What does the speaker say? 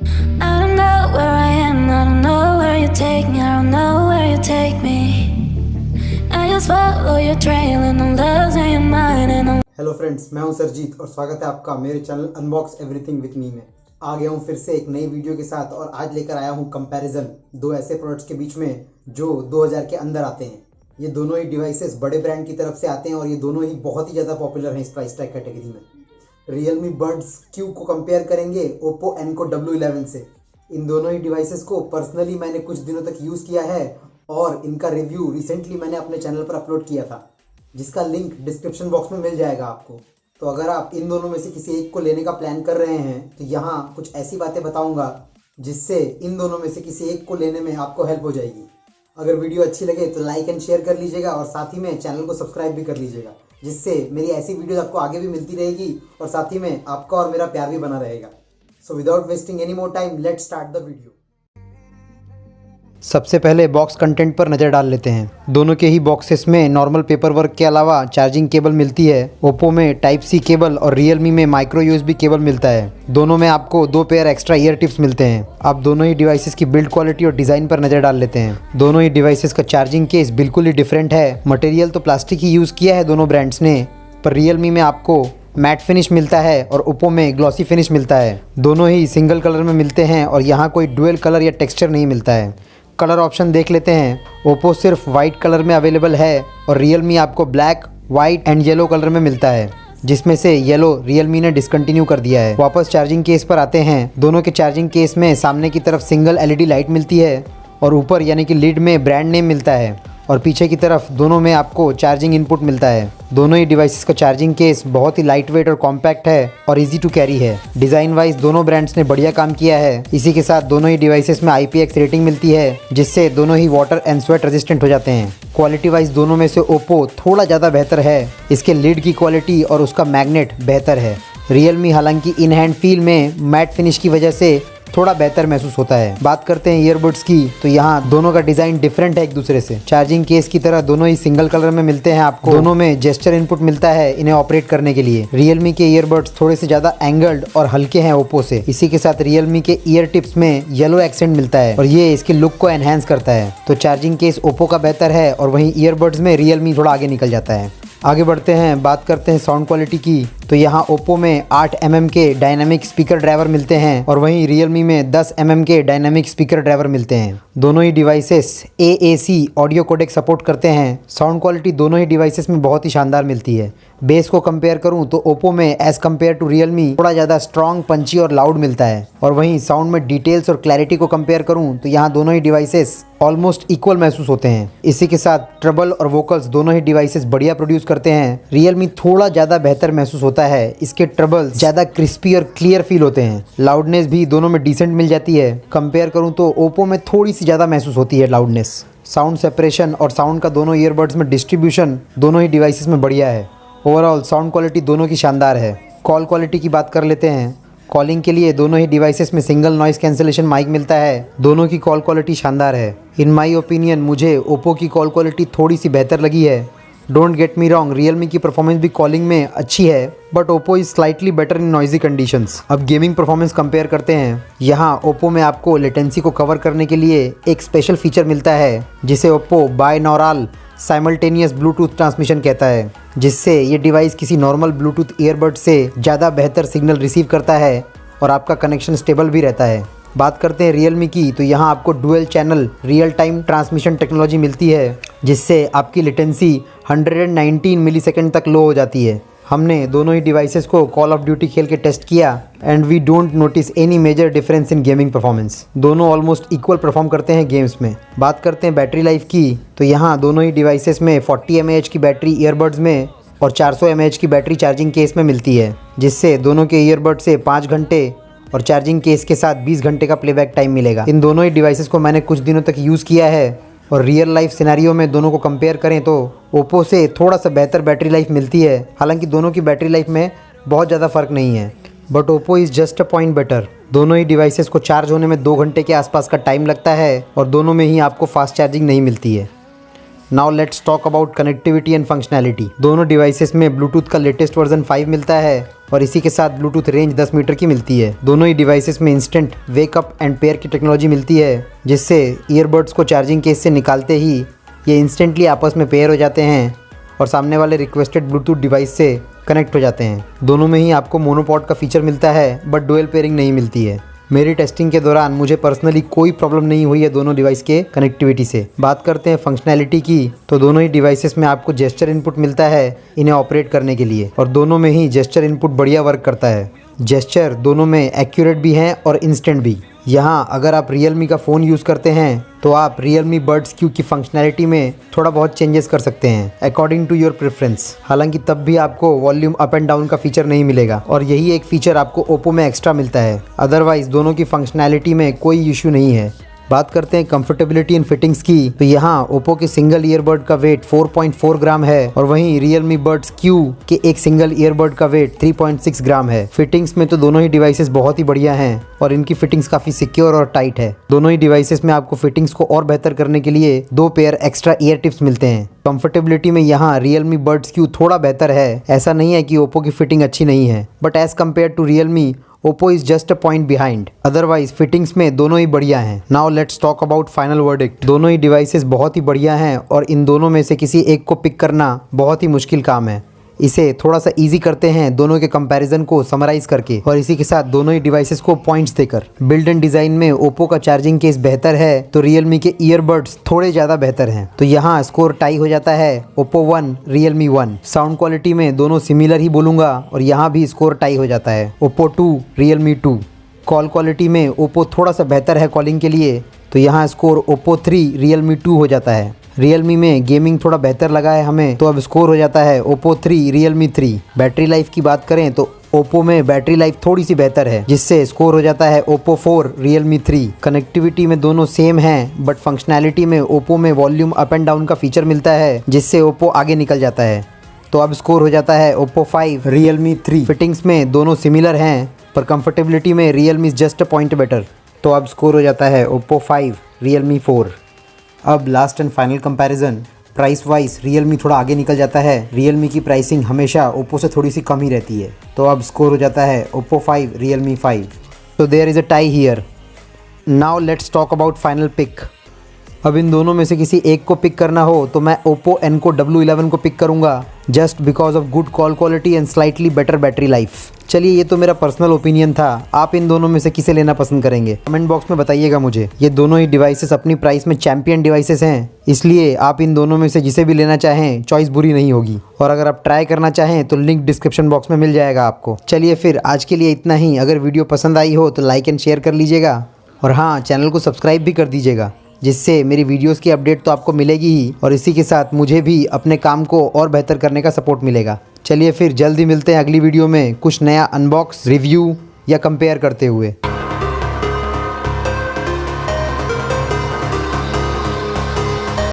I don't know where I am, I don't know where you take me, I don't know where you take me. I just follow your trail and I'm losing your mind and I'm... hello friends, मैं हूं सरजीत और स्वागत है आपका मेरे channel unbox everything with me में। आ गया हूं फिर से एक नई वीडियो के साथ और आज लेकर आया हूं कंपैरिजन दो ऐसे प्रोडक्ट्स के बीच में जो 2000 के अंदर आते हैं। ये दोनों ही डिवाइसेस बड़े ब्रांड की तरफ से आते हैं और ये दोनों ही बहुत ही ज़्यादा पॉपुलर हैं इस प्राइस टैग कैटेगरी में। रियलमी बड्स क्यू को कंपेयर करेंगे ओप्पो एनको W11 से। इन दोनों ही डिवाइसेस को पर्सनली मैंने कुछ दिनों तक यूज़ किया है और इनका रिव्यू रिसेंटली मैंने अपने चैनल पर अपलोड किया था, जिसका लिंक डिस्क्रिप्शन बॉक्स में मिल जाएगा आपको। तो अगर आप इन दोनों में से किसी एक को लेने का प्लान कर रहे हैं तो यहाँ कुछ ऐसी बातें बताऊंगा जिससे इन दोनों में से किसी एक को लेने में आपको हेल्प हो जाएगी। अगर वीडियो अच्छी लगे तो लाइक एंड शेयर कर लीजिएगा और साथ ही में चैनल को सब्सक्राइब भी कर लीजिएगा, जिससे मेरी ऐसी वीडियोज आपको आगे भी मिलती रहेगी और साथ ही में आपका और मेरा प्यार भी बना रहेगा। So without wasting any more time, let's start the video. सबसे पहले बॉक्स कंटेंट पर नज़र डाल लेते हैं। दोनों के ही बॉक्सेस में नॉर्मल पेपर वर्क के अलावा चार्जिंग केबल मिलती है। ओप्पो में टाइप सी केबल और रियलमी में माइक्रो यूएसबी केबल मिलता है। दोनों में आपको 2 पेयर एक्स्ट्रा ईयर टिप्स मिलते हैं। अब दोनों ही डिवाइसेस की बिल्ड क्वालिटी और डिज़ाइन पर नज़र डाल लेते हैं। दोनों ही डिवाइसेस का चार्जिंग केस बिल्कुल ही डिफरेंट है। मटेरियल तो प्लास्टिक ही यूज़ किया है दोनों ब्रांड्स ने, पर रियलमी में आपको मैट फिनिश मिलता है और ओप्पो में ग्लॉसी फिनिश मिलता है। दोनों ही सिंगल कलर में मिलते हैं और यहाँ कोई डुअल कलर या टेक्सचर नहीं मिलता है। कलर ऑप्शन देख लेते हैं। ओप्पो सिर्फ वाइट कलर में अवेलेबल है और रियलमी आपको black, white and yellow colour में मिलता है, जिसमें से येलो रियलमी ने डिसकंटिन्यू कर दिया है। वापस चार्जिंग केस पर आते हैं। दोनों के चार्जिंग केस में सामने की तरफ सिंगल एलईडी लाइट मिलती है और ऊपर यानी कि लिड में ब्रांड नेम मिलता है और पीछे की तरफ दोनों में आपको चार्जिंग इनपुट मिलता है। दोनों ही डिवाइसेस का चार्जिंग केस बहुत ही लाइट वेट और कॉम्पैक्ट है और इजी टू कैरी है। डिज़ाइन वाइज दोनों ब्रांड्स ने बढ़िया काम किया है। इसी के साथ दोनों ही डिवाइसेस में IPX रेटिंग मिलती है, जिससे दोनों ही वाटर एंड स्वेट रेजिस्टेंट हो जाते हैं। क्वालिटी वाइज दोनों में से ओप्पो थोड़ा ज़्यादा बेहतर है। इसके लीड की क्वालिटी और उसका मैग्नेट बेहतर है। रियलमी हालांकि इन हैंड फील में मैट फिनिश की वजह से थोड़ा बेहतर महसूस होता है। बात करते हैं ईयरबड्स की, तो यहाँ दोनों का डिज़ाइन डिफरेंट है एक दूसरे से। चार्जिंग केस की तरह दोनों ही सिंगल कलर में मिलते हैं आपको। दोनों में जेस्चर इनपुट मिलता है इन्हें ऑपरेट करने के लिए। रियलमी के ईयरबड्स थोड़े से ज़्यादा एंगल्ड और हल्के हैं ओप्पो से। इसी के साथ रियलमी के ईयर टिप्स में येलो एक्सेंट मिलता है और ये इसके लुक को एनहांस करता है। तो चार्जिंग केस ओप्पो का बेहतर है और वहीं ईयरबड्स में रियलमी थोड़ा आगे निकल जाता है। आगे बढ़ते हैं, बात करते हैं साउंड क्वालिटी की। तो यहाँ ओप्पो में 8 mm के डायनामिक स्पीकर ड्राइवर मिलते हैं और वहीं रियलमी में 10 mm के डायनामिक स्पीकर ड्राइवर मिलते हैं। दोनों ही devices AAC audio codec support करते हैं। साउंड क्वालिटी दोनों ही डिवाइसेस में बहुत ही शानदार मिलती है। बेस को कंपेयर करूं तो ओप्पो में एज़ कम्पेयर टू रियलमी थोड़ा ज़्यादा स्ट्रॉन्ग, पंची और लाउड मिलता है और वहीं साउंड में डिटेल्स और क्लैरिटी को कंपेयर करूं तो यहाँ दोनों ही डिवाइसेस ऑलमोस्ट इक्वल महसूस होते हैं। इसी के साथ ट्रबल और वोकल्स दोनों ही डिवाइसेस बढ़िया प्रोड्यूस करते हैं। रियलमी थोड़ा ज़्यादा बेहतर महसूस होता है। इसके ट्रबल्स ज़्यादा क्रिस्पी और क्लियर फील होते हैं। लाउडनेस भी दोनों में डिसेंट मिल जाती है। कंपेयर करूँ तो ओप्पो में थोड़ी सी ज़्यादा महसूस होती है लाउडनेस। साउंड सेपरेशन और साउंड का दोनों ईयरबड्स में डिस्ट्रीब्यूशन दोनों ही डिवाइसेस में बढ़िया है। ओवरऑल साउंड क्वालिटी दोनों की शानदार है। कॉल क्वालिटी की बात कर लेते हैं। कॉलिंग के लिए दोनों ही डिवाइसेस में सिंगल नॉइस कैंसिलेशन माइक मिलता है। दोनों की कॉल क्वालिटी शानदार है। इन माई ओपिनियन मुझे ओप्पो की कॉल क्वालिटी थोड़ी सी बेहतर लगी है। Don't get me wrong, Realme की परफॉर्मेंस भी कॉलिंग में अच्छी है, but Oppo is slightly better in noisy conditions. अब गेमिंग परफॉर्मेंस कंपेयर करते हैं। यहाँ ओप्पो में आपको लेटेंसी को कवर करने के लिए एक स्पेशल फीचर मिलता है, जिसे ओप्पो बायनॉरल साइमल्टेनियस ब्लूटूथ ट्रांसमिशन कहता है, जिससे ये डिवाइस किसी नॉर्मल ब्लूटूथ ईयरबड से ज़्यादा बेहतर सिग्नल रिसीव करता है और आपका कनेक्शन स्टेबल भी रहता है। बात करते हैं रियलमी की, तो यहाँ आपको dual channel real time transmission technology मिलती है, जिससे आपकी लेटेंसी 119 मिलीसेकंड तक लो हो जाती है। हमने दोनों ही डिवाइसेस को कॉल ऑफ ड्यूटी खेल के टेस्ट किया and we don't notice any major difference in gaming performance. दोनों ऑलमोस्ट इक्वल परफॉर्म करते हैं गेम्स में। बात करते हैं बैटरी लाइफ की, तो यहाँ दोनों ही डिवाइसेस में 40 mAh की बैटरी ईयरबड्स में और 400 mAh की बैटरी चार्जिंग केस में मिलती है, जिससे दोनों के ईयरबड से 5 घंटे और चार्जिंग केस के साथ 20 घंटे का प्लेबैक टाइम मिलेगा। इन दोनों ही डिवाइसेस को मैंने कुछ दिनों तक यूज़ किया है और रियल लाइफ सिनेरियो में दोनों को कंपेयर करें तो ओप्पो से थोड़ा सा बेहतर बैटरी लाइफ मिलती है। हालांकि दोनों की बैटरी लाइफ में बहुत ज़्यादा फ़र्क नहीं है, but Oppo is just a point better. दोनों ही डिवाइसेस को चार्ज होने में 2 घंटे के आसपास का टाइम लगता है और दोनों में ही आपको फास्ट चार्जिंग नहीं मिलती है। Now let's talk about connectivity and functionality. दोनों डिवाइसेस में ब्लूटूथ का लेटेस्ट वर्जन 5 मिलता है और इसी के साथ ब्लूटूथ रेंज 10 मीटर की मिलती है। दोनों ही डिवाइसेस में इंस्टेंट वेकअप एंड पेयर की टेक्नोलॉजी मिलती है, जिससे ईयरबड्स को चार्जिंग केस से निकालते ही ये इंस्टेंटली आपस में पेयर हो जाते हैं और सामने वाले रिक्वेस्टेड ब्लूटूथ डिवाइस से कनेक्ट हो जाते हैं। दोनों में ही आपको मोनोपॉड का फीचर मिलता है, बट डुअल पेयरिंग नहीं मिलती है। मेरी टेस्टिंग के दौरान मुझे पर्सनली कोई प्रॉब्लम नहीं हुई है दोनों डिवाइस के कनेक्टिविटी से। बात करते हैं फंक्शनैलिटी की, तो दोनों ही डिवाइसेस में आपको जेस्चर इनपुट मिलता है इन्हें ऑपरेट करने के लिए, और दोनों में ही जेस्चर इनपुट बढ़िया वर्क करता है। जेस्चर दोनों में एक्यूरेट भी हैं और इंस्टेंट भी। यहाँ अगर आप Realme का फ़ोन यूज़ करते हैं तो आप Realme Buds Q की फंक्शनैलिटी में थोड़ा बहुत चेंजेस कर सकते हैं अकॉर्डिंग टू योर प्रेफरेंस। हालांकि तब भी आपको वॉल्यूम अप एंड डाउन का फीचर नहीं मिलेगा, और यही एक फीचर आपको Oppo में एक्स्ट्रा मिलता है। अदरवाइज दोनों की फंक्शनैलिटी में कोई इशू नहीं है। बात करते हैं कंफर्टेबिलिटी एंड फिटिंग्स की, तो यहाँ Oppo के सिंगल ईयरबड का वेट 4.4 ग्राम है और वहीं Realme Buds Q के एक सिंगल ईयरबड का वेट 3.6 ग्राम है। फिटिंग्स में तो दोनों ही डिवाइसेस बहुत ही बढ़िया हैं और इनकी फिटिंग्स काफ़ी सिक्योर और टाइट है। दोनों ही डिवाइसेस में आपको फिटिंग्स को और बेहतर करने के लिए 2 पेयर एक्स्ट्रा ईयर टिप्स मिलते हैं। कंफर्टेबिलिटी में यहाँ Realme Buds Q थोड़ा बेहतर है। ऐसा नहीं है कि Oppo की फिटिंग अच्छी नहीं है, but as compare to Realme Oppo is just a point behind. Otherwise fittings में दोनों ही बढ़िया हैं। Now let's talk about final verdict. दोनों ही डिवाइसेस बहुत ही बढ़िया हैं और इन दोनों में से किसी एक को पिक करना बहुत ही मुश्किल काम है। इसे थोड़ा सा इजी करते हैं दोनों के कंपैरिजन को समराइज करके, और इसी के साथ दोनों ही डिवाइसेस को पॉइंट्स देकर। बिल्ड एंड डिज़ाइन में Oppo का चार्जिंग केस बेहतर है तो Realme के ईयरबड्स थोड़े ज़्यादा बेहतर हैं, तो यहाँ स्कोर टाई हो जाता है Oppo 1 Realme 1। साउंड क्वालिटी में दोनों सिमिलर ही बोलूँगा और यहाँ भी स्कोर टाई हो जाता है Oppo 2 Realme 2। कॉल क्वालिटी में Oppo थोड़ा सा बेहतर है कॉलिंग के लिए, तो यहाँ स्कोर Oppo 3 Realme 2 हो जाता है। Realme में गेमिंग थोड़ा बेहतर लगा है हमें, तो अब स्कोर हो जाता है Oppo 3 Realme 3। बैटरी लाइफ की बात करें तो Oppo में बैटरी लाइफ थोड़ी सी बेहतर है, जिससे स्कोर हो जाता है Oppo 4 Realme 3। कनेक्टिविटी में दोनों सेम हैं, बट फंक्शनैलिटी में Oppo में वॉल्यूम अप एंड डाउन का फीचर मिलता है, जिससे Oppo आगे निकल जाता है। तो अब स्कोर हो जाता है Oppo 5 Realme 3। फिटिंग्स में दोनों सिमिलर हैं, पर कंफर्टेबिलिटी में Realme is just a point better, तो अब स्कोर हो जाता है Oppo 5 Realme 4। अब last and final comparison, price wise Realme थोड़ा आगे निकल जाता है। Realme की प्राइसिंग हमेशा Oppo से थोड़ी सी कम ही रहती है, तो अब स्कोर हो जाता है Oppo 5 Realme 5। तो there is a tie here. Now let's talk about final pick. अब इन दोनों में से किसी एक को पिक करना हो तो मैं Oppo Enco W11 को पिक करूँगा, just because of good call quality and slightly better battery life. चलिए, ये तो मेरा पर्सनल ओपिनियन था। आप इन दोनों में से किसे लेना पसंद करेंगे कमेंट बॉक्स में बताइएगा मुझे। ये दोनों ही डिवाइसेस अपनी प्राइस में चैंपियन डिवाइसेस हैं, इसलिए आप इन दोनों में से जिसे भी लेना चाहें चॉइस बुरी नहीं होगी। और अगर आप ट्राई करना चाहें तो लिंक डिस्क्रिप्शन बॉक्स में मिल जाएगा आपको। चलिए फिर आज के लिए इतना ही। अगर वीडियो पसंद आई हो तो लाइक एंड शेयर कर लीजिएगा, और हाँ, चैनल को सब्सक्राइब भी कर दीजिएगा, जिससे मेरी वीडियोस की अपडेट तो आपको मिलेगी ही, और इसी के साथ मुझे भी अपने काम को और बेहतर करने का सपोर्ट मिलेगा। चलिए फिर जल्दी मिलते हैं अगली वीडियो में कुछ नया अनबॉक्स, रिव्यू या कंपेयर करते हुए।